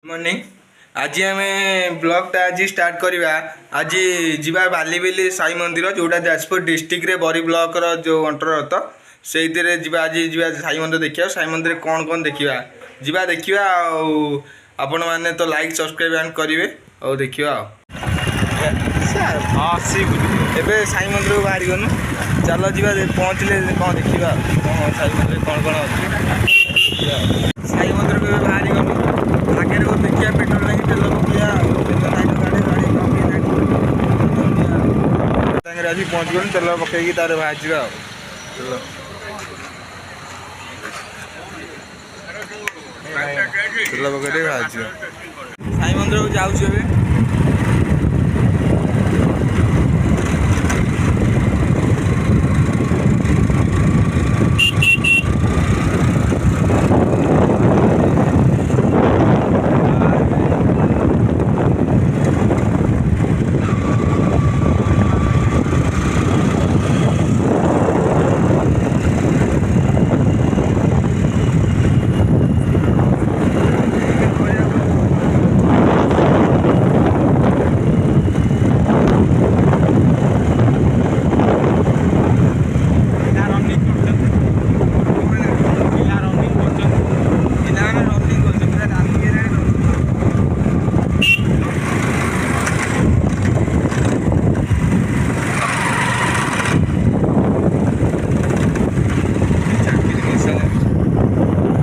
Morning आज आम ब्लॉगटा आज स्टार्ट करवा आज जीवा बालीबिली साई मंदिर जोटा जाजपुर डिस्ट्रिक्ट रे बरी ब्लॉक रो जो अंतर्गत से आज जीवा साई मंदिर देखा साई मंदिर कौन कौन देखा जीवा देखा आपण मैंने तो लाइक सब्सक्राइब करेंगे और देखा एवं साई मंदिर को बाहरी गनु चल जीवा पहुँचले कौन देखा साई मंदिर कौन कौन अच्छी साई मंदिर को बाहरी गनु आगे को देखिए पेट्रोल टैंक तेल पकिया गाड़ी आज पहुँच गल तेल पकईकी तार बाहर चलो तेल पकड़ बाहर साई मंदिर को जाऊँ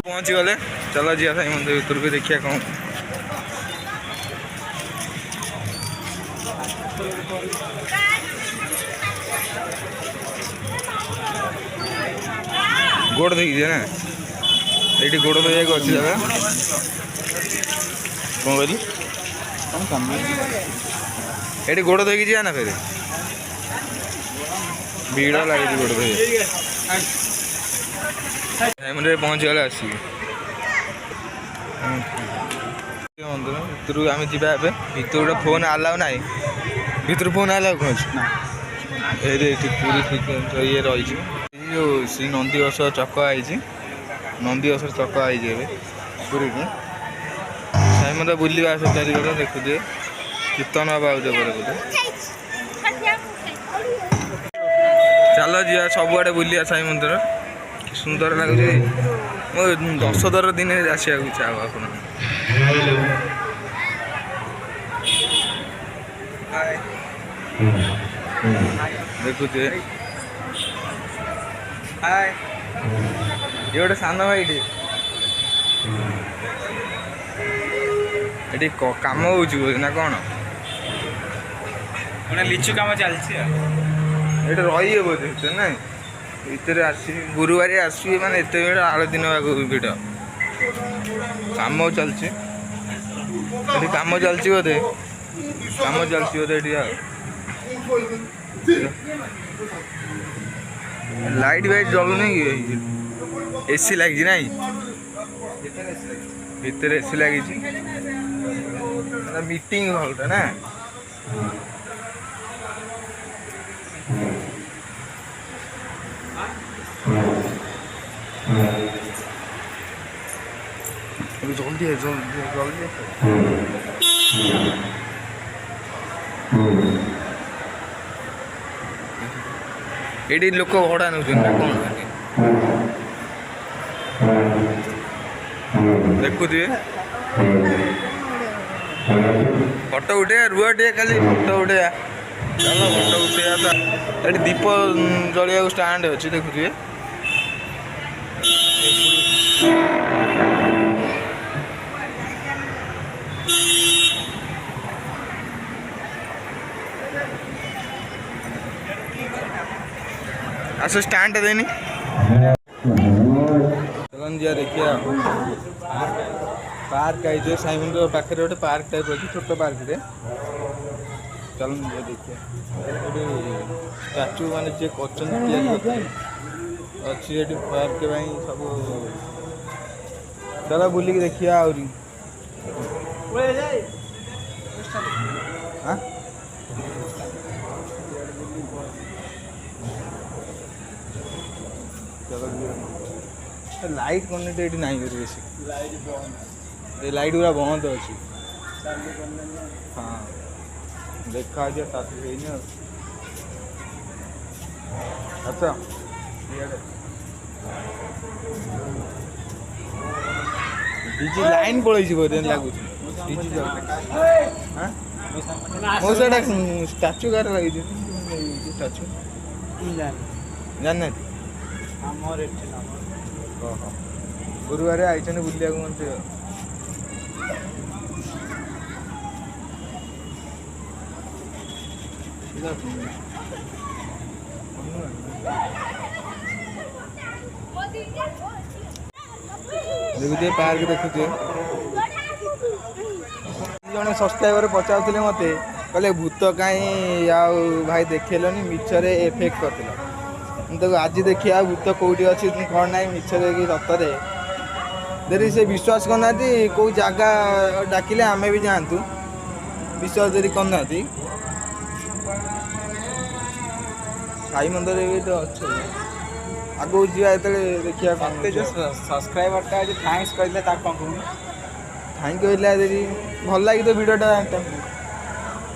पहुँची गले चलो जी साई मंदिर भर को देखिए कौन गोड़ देखिए ना ये गोड़ धोया अच्छी जगह कौन कहली ये गोड़ धोकी जा ना फिर भीड़ लगे गोड़ धोई मंदिर पहुँच गले आस मंदिर भर आम जा भर गोटे फोन आलाउ ना भर फोन आलाउ कौन ये पूरी ये रही जो श्री नंदीघोष चक आई नंदीघोष चक आई पूरी को साई मंदिर बुलवा सब चारिकट देखुए कीर्तन हवा बोलते चलो जी सबुआड़े बुलिया साई मंदिर सुंदर लगुच मो 10 दिन आसा इच्छा हम आप देखुए ये गोटे सान भाई ये कम हो कौन लिचु कम चलती रही बोधे ना इतने आसी गुरुवार आसवे मैंने एत आड़ दिन भिड़ कम चलती कम चलती बोधे कम चलती बोधे लाइट वाइट जलुनी कि एसी लगी ना भितर एसी लगी मीटिंग हॉलटा ना जल्दी है जल्दी ये लोक भड़ा नौ कौन देखुए फटो उठे रुआ टे खाली फटो उठे चलो फटो उठे ये दीप जलिया स्टाण्ड अच्छी देखुए आस स्टाण्ड देनी चलन जी देखिए पार्क आई साई मंदिर पाखे गोटे पार्क टाइप अच्छी छोट पार्क रे चलन जी देखिए स्टाच्यू मान जी अच्छी पार्क सब चलो बुलिक देखिए आहरी लाइट कनेक्ट ये नहीं बेसी ये लाइट पूरा बंद अच्छी। हाँ देखा स्टार्ट है। अच्छा डीजी लाइन पड़े बोधे लगुच डीजी मो से स्टाचू कार लगी स्टाचू जान गुरुवार आई बुलिया मत देखुचे पार्क देखुचे जड़े सब्सक्राइबर पचारे मत कहले भूत कहीं भाई देखेलनि मिछरे एफेक्ट कर तो आज देखिए भूत कौटी अच्छी कौन ना मिछरे कि सतरे यदि से विश्वास करना कौ जगह डाकिले आमे भी जातु विश्वास यदि करना साई मंदिर भी तो अच्छे आगो जा देखिए सब्सक्राइबर का जो थैंक्स कहले ता कौन कहूँ थैंक यू यदि भल लगी तो वीडियोटा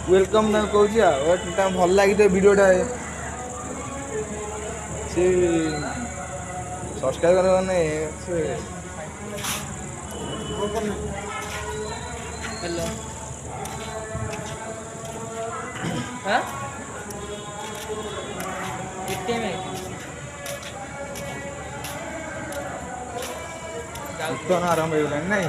वेलकम कहूँ भल लगी तो वीडियोटा सी सब्सक्राइब मैंने हेलो हाँ कितने में तो आरंभ हो नहीं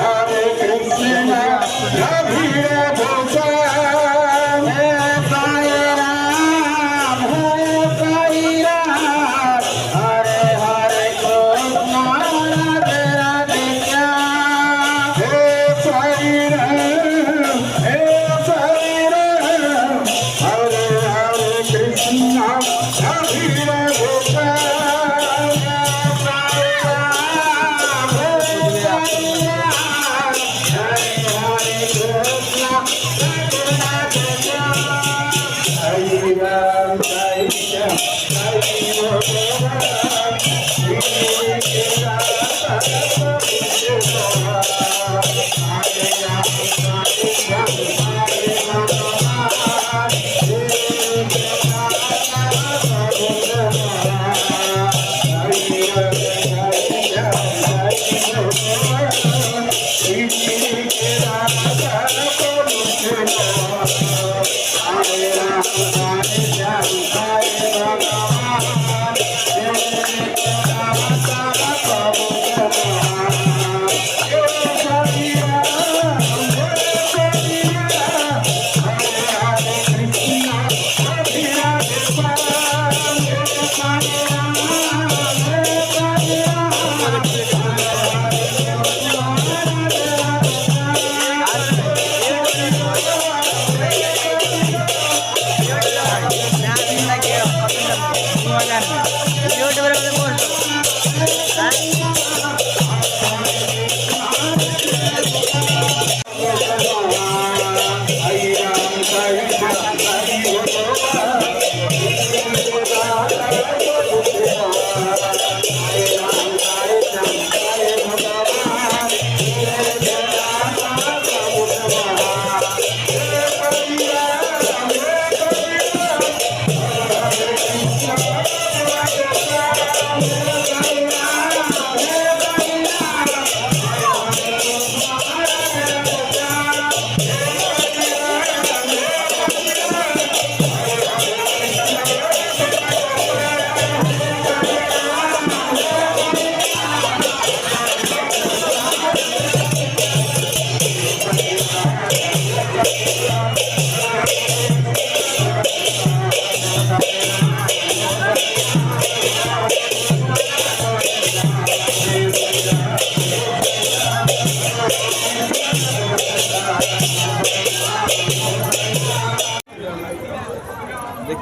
Hare Krishna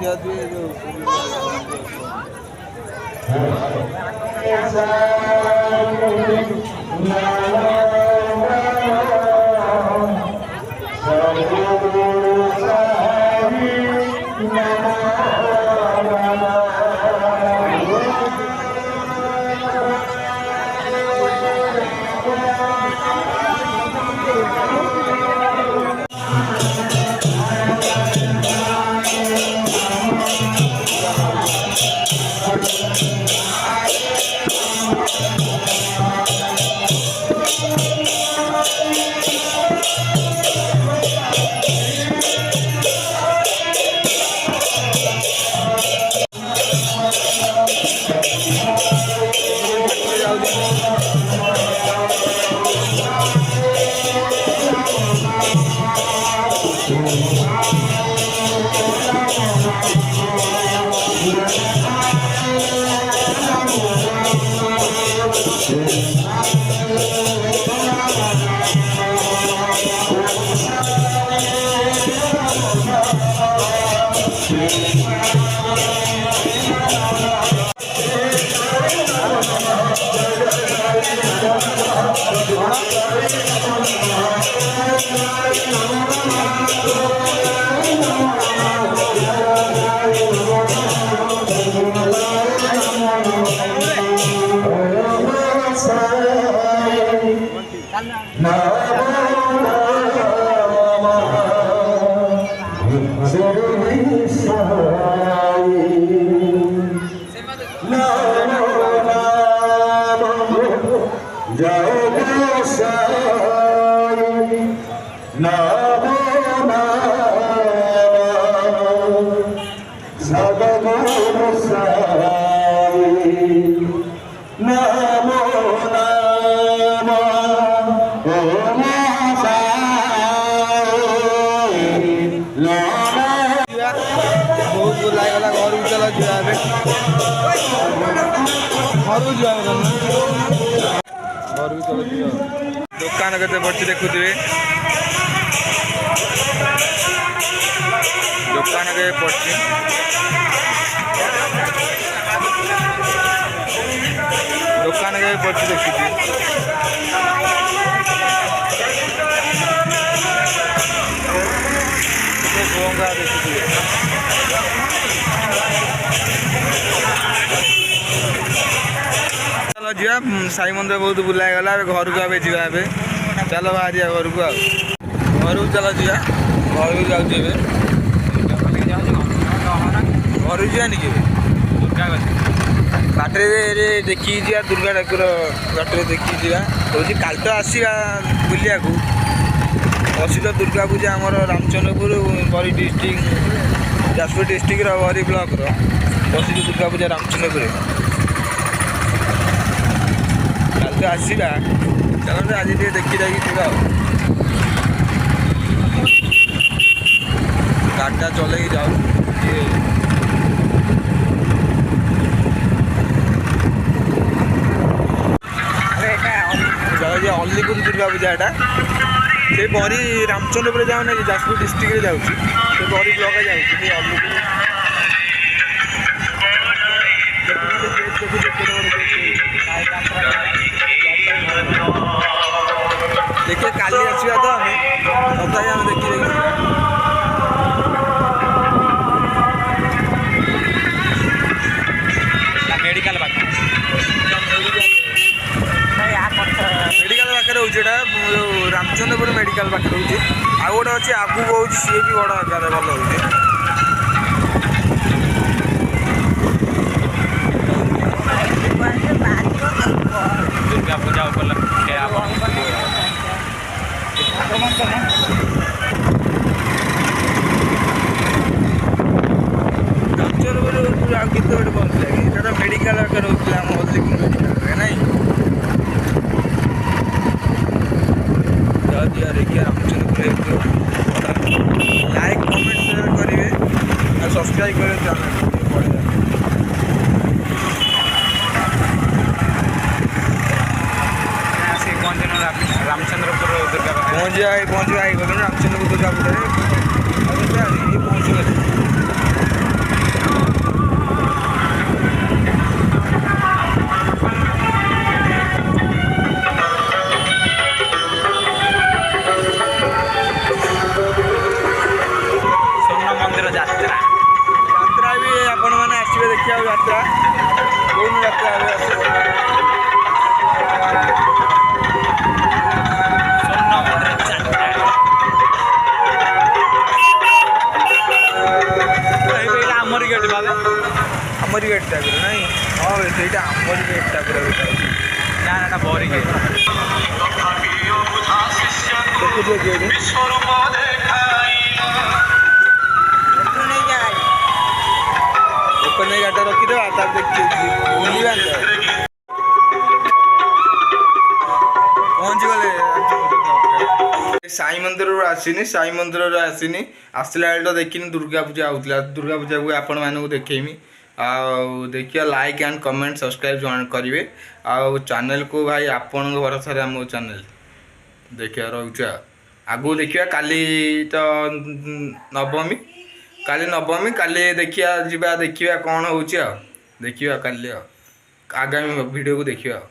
ଦେଖିବା ଟିକେ ଯୋଉ ବହୁତ ଲାଗିଗଲା ଘରକୁ ଚାଲ ଯିବା ଏବେ ଘରକୁ ଯିବା ଘରକୁ ଚାଲ ଯିବା ଦୋକାନ କେତେ ପଡ଼ିଛି ଦେଖୁଥିବେ ଦୋକାନ କେତେ ପଡ଼ିଛି ଦୋକାନ କେତେ ପଡ଼ିଛି ଦେଖିଛି ଗଙ୍ଗା ଦେଖିଥିବେ ଚାଲ ଯିବା ସାଇ ମନ୍ଦିର ବହୁତ ବୁଲା ହେଇଗଲା ଏବେ ଘରକୁ ଏବେ ଯିବା ଏବେ ଚାଲ ବାହାରିବା ଘରକୁ ଆଉ ଘରକୁ ଚାଲ ଯିବା ଘରକୁ ଯାଉଛି ଏବେ ଘରକୁ ଯିବାନି କି ବାଟରେ ଦେଖିକି ଯିବା ଦୁର୍ଗା ଠାକୁର ବାଟରେ ଦେଖିକି ଯିବା କହୁଛି କାଲି ତ ଆସିବା ବୁଲିବାକୁ ପ୍ରସିଦ୍ଧ ଦୁର୍ଗା ପୂଜା ଆମର ରାମଚନ୍ଦ୍ରପୁର ବରୀ ଡିଷ୍ଟ୍ରିକ୍ଟ ଯାଜପୁର ଡିଷ୍ଟ୍ରିକ୍ଟର ବରୀ ବ୍ଲକର ପ୍ରସିଦ୍ଧ ଦୁର୍ଗା ପୂଜା ରାମଚନ୍ଦ୍ରପୁର କାଲି ତ ଆସିବା ଚାଲନ୍ତୁ ଆଜି ଟିକେ ଦେଖି ଯାଇକି ଯିବା ଆଉ ଗାଡ଼ିଟା ଚଲେଇକି ଯାଉ ଅଲ୍ଲିପୁର ଦୁର୍ଗା ପୂଜା ଏଟା ସେ ବରୀ ରାମଚନ୍ଦ୍ରପୁର ଯାଉନି କି ଯାଜପୁର ଡିଷ୍ଟ୍ରିକ୍ଟରେ ଯାଉଛି ସେ ବରୀ ବ୍ଲକ ଯାଉଛି ସେ ଅଲ୍ଲିପୁର ଦେଖିବା କାଲି ଆସିବା ତ ଆମେ ତଥାପି ଆମେ ଦେଖି ମେଡ଼ିକାଲ ପାଖରେ ରହୁଛି ଏଇଟା ଯେଉଁ ରାମଚନ୍ଦ୍ରପୁର ମେଡ଼ିକାଲ ପାଖରେ ରହୁଛି ଆଉ ଗୋଟେ ଅଛି ଆଗକୁ ହେଉଛି ସିଏ ବି ବଡ଼ ଆକାରରେ ଭଲ ହେଉଛି ଦୁର୍ଗା ପୂଜା ଉପଲକ୍ଷେ ରାମଚନ୍ଦ୍ରପୁର ଆଉ କେତେ ଗୋଟେ ପହଞ୍ଚିଲା କି ସେଟା ମେଡ଼ିକାଲ ପାଖରେ ରହୁଥିଲା ଆମ ଅଲ୍ଲିପୁର ମେଡ଼ିକାଲରେ ନାଇଁ देखिए रामचंद्रपुर लाइक कमेंट शेयर करेंगे और सब्सक्राइब करें चैनल रामचंद्रपुर दुर्गा पहुँच जाए रामचंद्रपुर दुर्गा पूजा पहुँच गए ଆମରି ଗେଟ୍ ଟାଇପ୍ର ନାଇଁ? ହଁ ସେଇଟା ଆମରି ଗେଟ୍ ଟାଇପ୍ର ଗୋଟେ ଅଛି। ନା ଏଟା ବୋରି ଗେଟ୍। ଦେଖୁଥିବ ଗେଟ୍ ଓପନ ନେଇ ଗାଡ଼ିଟା ରଖିଦେବା ତାପରେ ବୁଲିବା ପହଞ୍ଚିଗଲେ। ସାଇ ମନ୍ଦିରରୁ ଆସିନି ଆସିଲା ବେଳେ ତ ଦେଖିନି ଦୁର୍ଗା ପୂଜା ହେଉଥିଲା। ଦୁର୍ଗା ପୂଜାକୁ ଆପଣମାନଙ୍କୁ ଦେଖେଇମି। ଆଉ ଦେଖିବା ଲାଇକ୍ ଆଣ୍ଡ କମେଣ୍ଟ ସବସ୍କ୍ରାଇବ୍ କରିବେ। ଆଉ ଚ୍ୟାନେଲକୁ ଭାଇ ଆପଣଙ୍କ ଭରସାରେ ଆମ ଚ୍ୟାନେଲ ଦେଖିବା ରହୁଛି। ଆଗକୁ ଦେଖିବା କାଲି ତ ନବମୀ କାଲି ଦେଖିବା ଯିବା ଦେଖିବା କ'ଣ ହେଉଛି ଆଉ ଦେଖିବା କାଲି ଆଉ ଆଗାମୀ ଭିଡ଼ିଓକୁ ଦେଖିବା ଆଉ।